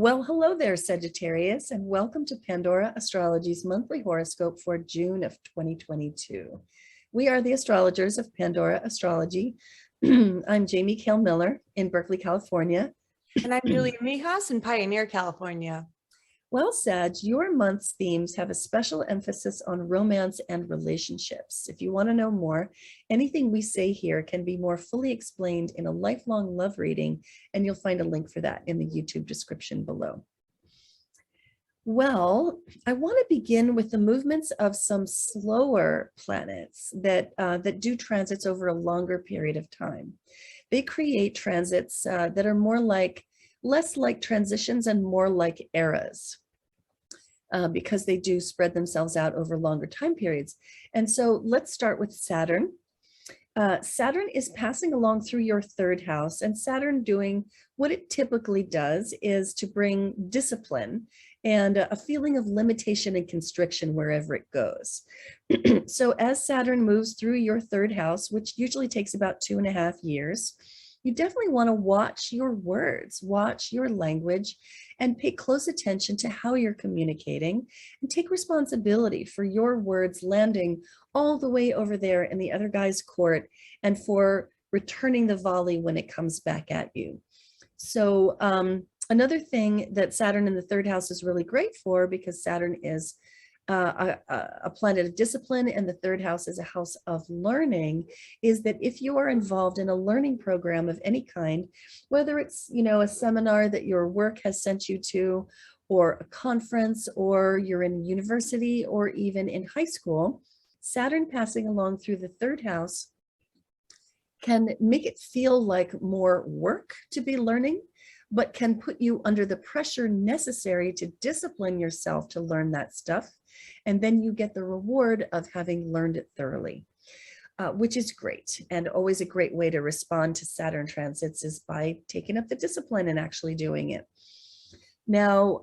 Well, hello there, Sagittarius, and welcome to Pandora Astrology's monthly horoscope for June of 2022. We are the astrologers of Pandora Astrology. I'm Jamie Kale Miller in Berkeley, California. And I'm Julia Mijas in Pioneer, California. Well, Sag, your month's themes have a special emphasis on romance and relationships. If you want to know more, anything we say here can be more fully explained in a lifelong love reading, and you'll find a link for that in the YouTube description below. Well, I want to begin with the movements of some slower planets that do transits over a longer period of time. They create transits that are less like transitions and more like eras, because they do spread themselves out over longer time periods. And so let's start with Saturn. Saturn is passing along through your third house, and Saturn doing what it typically does is to bring discipline and a feeling of limitation and constriction wherever it goes. So as Saturn moves through your third house, which usually takes about 2.5 years, you definitely want to watch your words, watch your language, and pay close attention to how you're communicating, and take responsibility for your words landing all the way over there in the other guy's court and for returning the volley when it comes back at you. So another thing that Saturn in the third house is really great for, because Saturn is a planet of discipline and the third house is a house of learning, is that if you are involved in a learning program of any kind, whether it's, a seminar that your work has sent you to, or a conference, or you're in university, or even in high school, Saturn passing along through the third house can make it feel like more work to be learning, but can put you under the pressure necessary to discipline yourself to learn that stuff. And then you get the reward of having learned it thoroughly, which is great. And always a great way to respond to Saturn transits is by taking up the discipline and actually doing it. Now,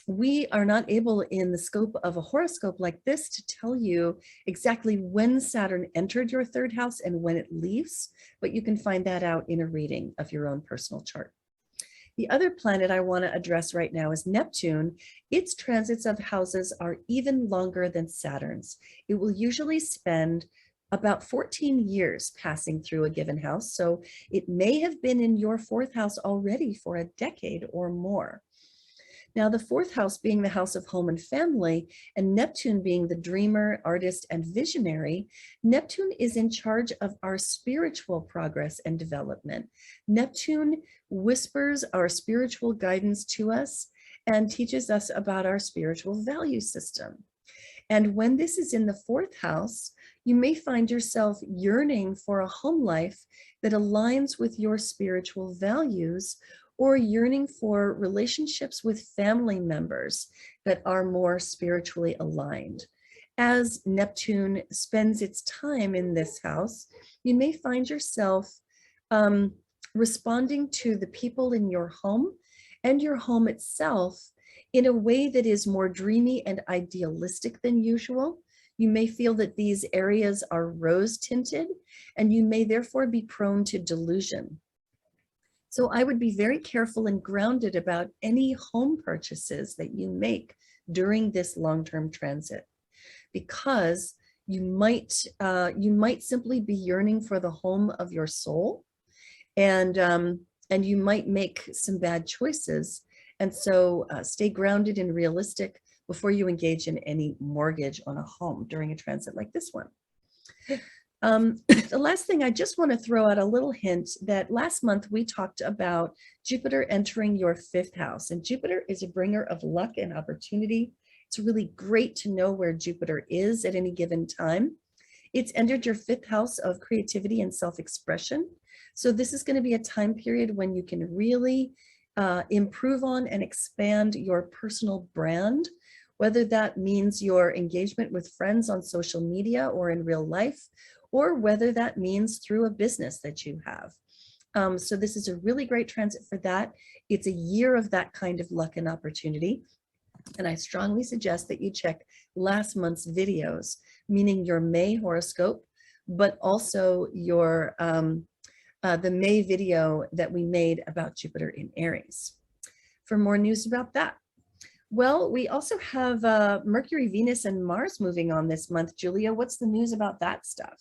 we are not able in the scope of a horoscope like this to tell you exactly when Saturn entered your third house and when it leaves, but you can find that out in a reading of your own personal chart. The other planet I want to address right now is Neptune. Its transits of houses are even longer than Saturn's. It will usually spend about 14 years passing through a given house, so it may have been in your fourth house already for a decade or more. Now, the fourth house being the house of home and family, and Neptune being the dreamer, artist, and visionary, Neptune is in charge of our spiritual progress and development. Neptune whispers our spiritual guidance to us and teaches us about our spiritual value system. And when this is in the fourth house, you may find yourself yearning for a home life that aligns with your spiritual values, or yearning for relationships with family members that are more spiritually aligned. As Neptune spends its time in this house, you may find yourself responding to the people in your home and your home itself in a way that is more dreamy and idealistic than usual. You may feel that these areas are rose tinted, and you may therefore be prone to delusion. So I would be very careful and grounded about any home purchases that you make during this long-term transit, because you might simply be yearning for the home of your soul, and you might make some bad choices. And so stay grounded and realistic before you engage in any mortgage on a home during a transit like this one. The last thing, I just want to throw out a little hint that last month we talked about Jupiter entering your fifth house, and Jupiter is a bringer of luck and opportunity. It's really great to know where Jupiter is at any given time. It's entered your fifth house of creativity and self-expression. So this is going to be a time period when you can really improve on and expand your personal brand, whether that means your engagement with friends on social media or in real life, or whether that means through a business that you have. So this is a really great transit for that. It's a year of that kind of luck and opportunity. And I strongly suggest that you check last month's videos, meaning your May horoscope, but also your the May video that we made about Jupiter in Aries. for more news about that. Well, we also have Mercury, Venus, and Mars moving on this month. Julia, what's the news about that stuff?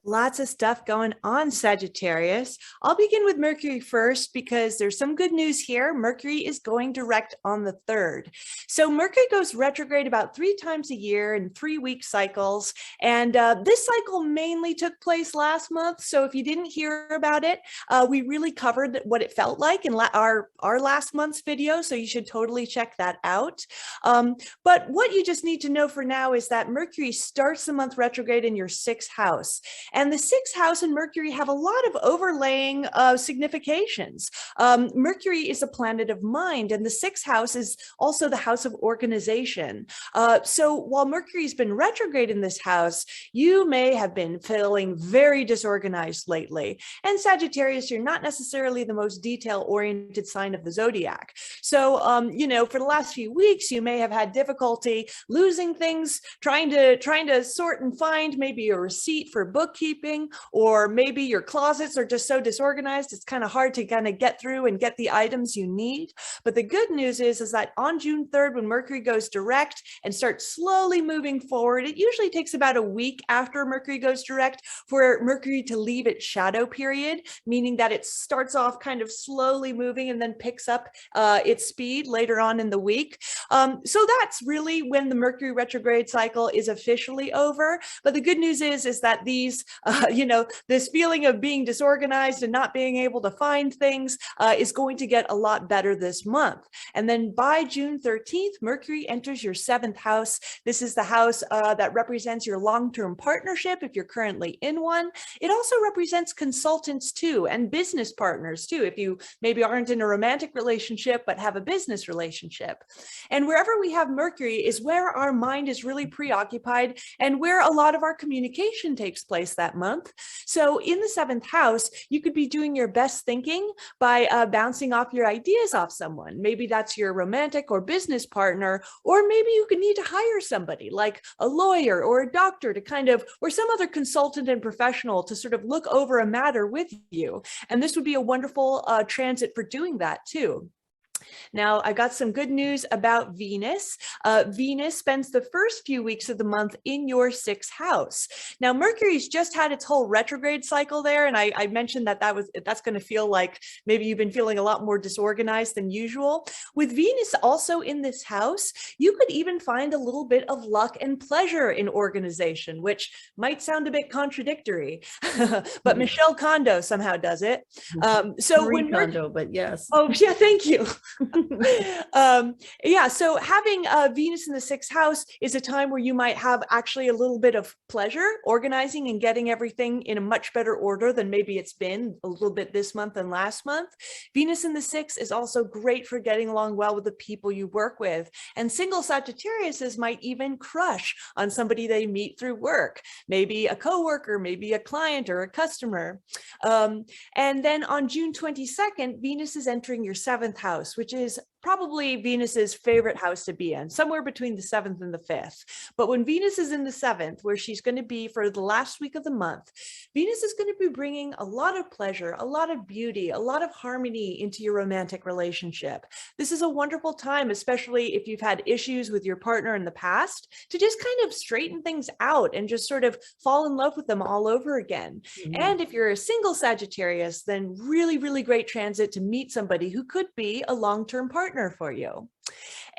Lots of stuff going on, Sagittarius. I'll begin with Mercury first because there's some good news here. Mercury is going direct on the 3rd. So Mercury goes retrograde about 3 times a year in 3-week cycles. And this cycle mainly took place last month. So if you didn't hear about it, we really covered what it felt like in our last month's video. So you should totally check that out. But what you just need to know for now is that Mercury starts the month retrograde in your 6th house. And the 6th house and Mercury have a lot of overlaying significations. Mercury is a planet of mind, and the 6th house is also the house of organization. So while Mercury's been retrograde in this house, you may have been feeling very disorganized lately. And Sagittarius, you're not necessarily the most detail-oriented sign of the zodiac. So, you know, for the last few weeks, you may have had difficulty losing things, trying to sort and find maybe a receipt for bookkeeping, or maybe your closets are just so disorganized it's kind of hard to kind of get through and get the items you need. But the good news is that on June 3rd, when Mercury goes direct and starts slowly moving forward, it usually takes about a week after Mercury goes direct for Mercury to leave its shadow period, meaning that it starts off kind of slowly moving and then picks up its speed later on in the week. So that's really when the Mercury retrograde cycle is officially over. But the good news is that these you know, this feeling of being disorganized and not being able to find things is going to get a lot better this month. And then by June 13th, Mercury enters your 7th house. This is the house that represents your long-term partnership if you're currently in one. It also represents consultants too, and business partners too, if you maybe aren't in a romantic relationship but have a business relationship. And wherever we have Mercury is where our mind is really preoccupied and where a lot of our communication takes place that month. So in the 7th house, you could be doing your best thinking by bouncing off your ideas off someone. Maybe that's your romantic or business partner, or maybe you could need to hire somebody like a lawyer or a doctor to kind of, or some other consultant and professional to sort of look over a matter with you. And this would be a wonderful transit for doing that too. Now, I got some good news about Venus. Venus spends the first few weeks of the month in your 6th house. Now, Mercury's just had its whole retrograde cycle there, and I mentioned that that's going to feel like maybe you've been feeling a lot more disorganized than usual. With Venus also in this house, you could even find a little bit of luck and pleasure in organization, which might sound a bit contradictory, but Michelle Kondo somehow does it. So when Kondo, but yes. Oh, yeah, thank you. Yeah, so having Venus in the 6th house is a time where you might have actually a little bit of pleasure organizing and getting everything in a much better order than maybe it's been a little bit this month and last month. Venus in the 6th is also great for getting along well with the people you work with. And single Sagittariuses might even crush on somebody they meet through work, maybe a coworker, maybe a client or a customer. And then on June 22nd, Venus is entering your 7th house, which is probably Venus's favorite house to be in, somewhere between the 7th and the 5th. But when Venus is in the 7th, where she's going to be for the last week of the month, Venus is going to be bringing a lot of pleasure, a lot of beauty, a lot of harmony into your romantic relationship. This is a wonderful time, especially if you've had issues with your partner in the past, to just kind of straighten things out and just sort of fall in love with them all over again. And if you're a single Sagittarius, then really, really great transit to meet somebody who could be a long-term partner for you.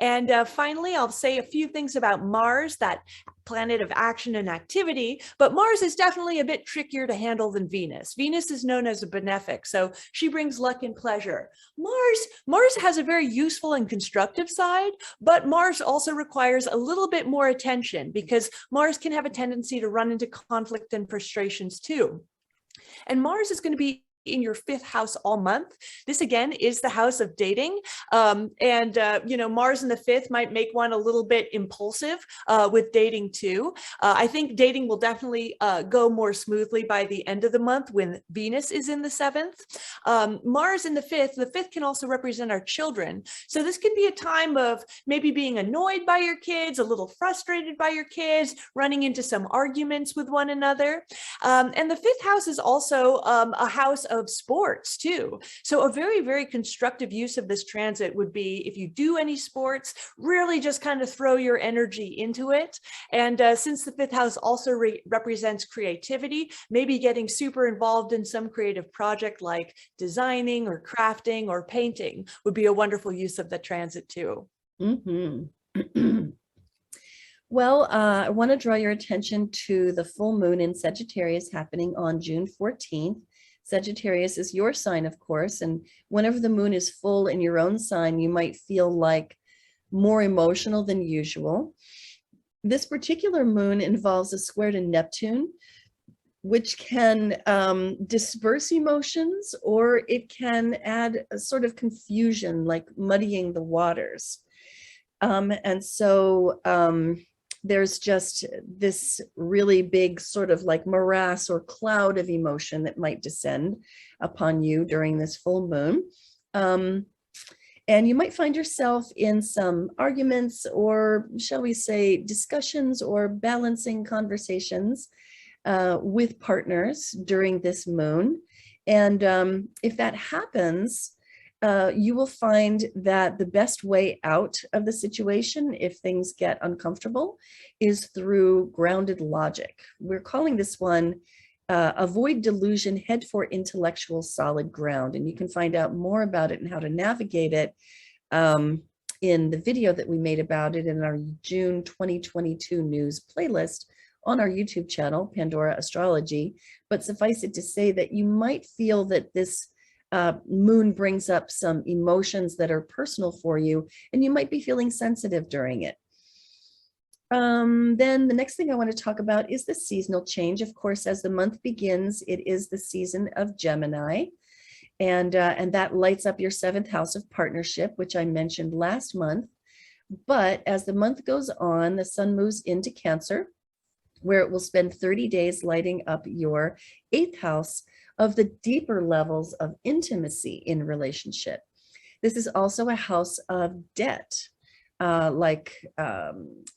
And finally, I'll say a few things about Mars, that planet of action and activity, but Mars is definitely a bit trickier to handle than Venus. Venus is known as a benefic, so she brings luck and pleasure. Mars has a very useful and constructive side, but Mars also requires a little bit more attention because Mars can have a tendency to run into conflict and frustrations too. And Mars is going to be in your 5th house all month. This again is the house of dating. You know, Mars in the 5th might make one a little bit impulsive with dating too. I think dating will definitely go more smoothly by the end of the month when Venus is in the 7th. Mars in the 5th can also represent our children. So this can be a time of maybe being annoyed by your kids, a little frustrated by your kids, running into some arguments with one another. And the 5th house is also a house of sports too. So a very, very constructive use of this transit would be if you do any sports, really just kind of throw your energy into it. And since the fifth house also represents creativity, maybe getting super involved in some creative project like designing or crafting or painting would be a wonderful use of the transit too. Mm-hmm. Well, I want to draw your attention to the full moon in Sagittarius happening on June 14th. Sagittarius is your sign, of course, and whenever the moon is full in your own sign, you might feel like more emotional than usual. This particular moon involves a square to Neptune, which can disperse emotions, or it can add a sort of confusion, like muddying the waters. And so there's just this really big sort of like morass or cloud of emotion that might descend upon you during this full moon. And you might find yourself in some arguments, or shall we say discussions or balancing conversations with partners during this moon. And if that happens, you will find that the best way out of the situation, if things get uncomfortable, is through grounded logic. We're calling this one avoid delusion, head for intellectual solid ground. And you can find out more about it and how to navigate it in the video that we made about it in our June 2022 news playlist on our YouTube channel, Pandora Astrology. But suffice it to say that you might feel that this moon brings up some emotions that are personal for you, and you might be feeling sensitive during it. Then the next thing I want to talk about is the seasonal change. Of course, as the month begins, it is the season of Gemini, and that lights up your seventh house of partnership, which I mentioned last month. But as the month goes on, the sun moves into Cancer, where it will spend 30 days lighting up your eighth house of the deeper levels of intimacy in relationship. This is also a house of debt,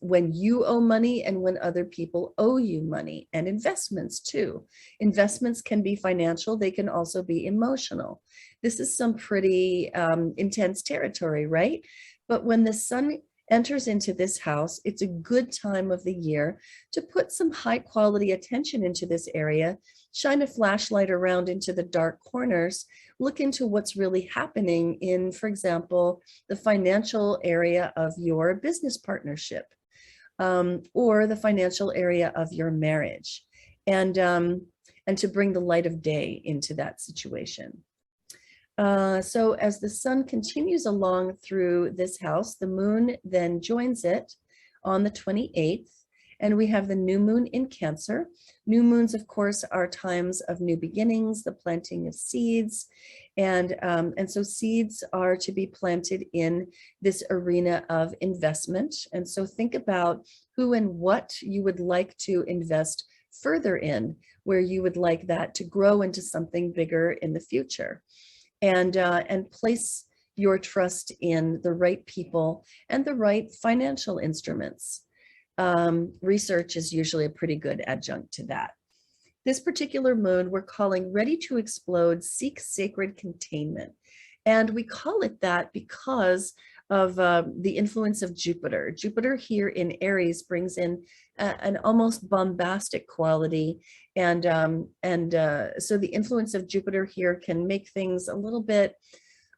when you owe money and when other people owe you money, and investments too. Investments can be financial, they can also be emotional. This is some pretty intense territory, right? But when the sun enters into this house, it's a good time of the year to put some high quality attention into this area, shine a flashlight around into the dark corners, look into what's really happening in, for example, the financial area of your business partnership, or the financial area of your marriage, and to bring the light of day into that situation. So as the sun continues along through this house, the moon then joins it on the 28th, and we have the new moon in Cancer. New moons, of course, are times of new beginnings, the planting of seeds, and so seeds are to be planted in this arena of investment. And so think about who and what you would like to invest further in, where you would like that to grow into something bigger in the future. And place your trust in the right people and the right financial instruments. Research is usually a pretty good adjunct to that. This particular moon we're calling Ready to Explode, Seek Sacred Containment. And we call it that because of the influence of Jupiter. Jupiter here in Aries brings in an almost bombastic quality. And so the influence of Jupiter here can make things a little bit,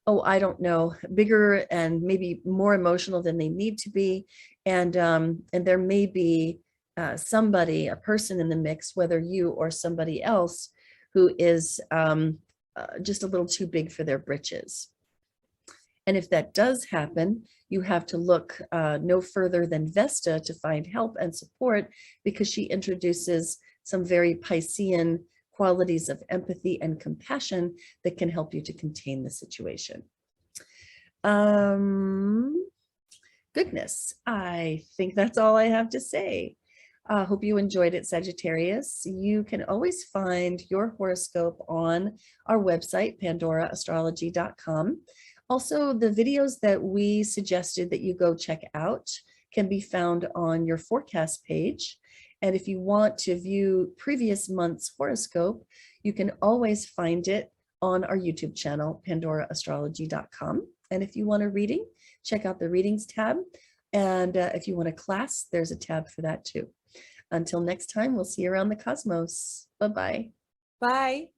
oh, I don't know, bigger and maybe more emotional than they need to be. And there may be somebody, a person in the mix, whether you or somebody else, who is just a little too big for their britches. And if that does happen, you have to look no further than Vesta to find help and support, because she introduces some very Piscean qualities of empathy and compassion that can help you to contain the situation. Goodness, I think that's all I have to say. Hope you enjoyed it, Sagittarius. You can always find your horoscope on our website, pandoraastrology.com. Also, the videos that we suggested that you go check out can be found on your forecast page. And if you want to view previous month's horoscope, you can always find it on our YouTube channel, pandoraastrology.com. And if you want a reading, check out the readings tab. And if you want a class, there's a tab for that too. Until next time, we'll see you around the cosmos. Bye-bye. Bye.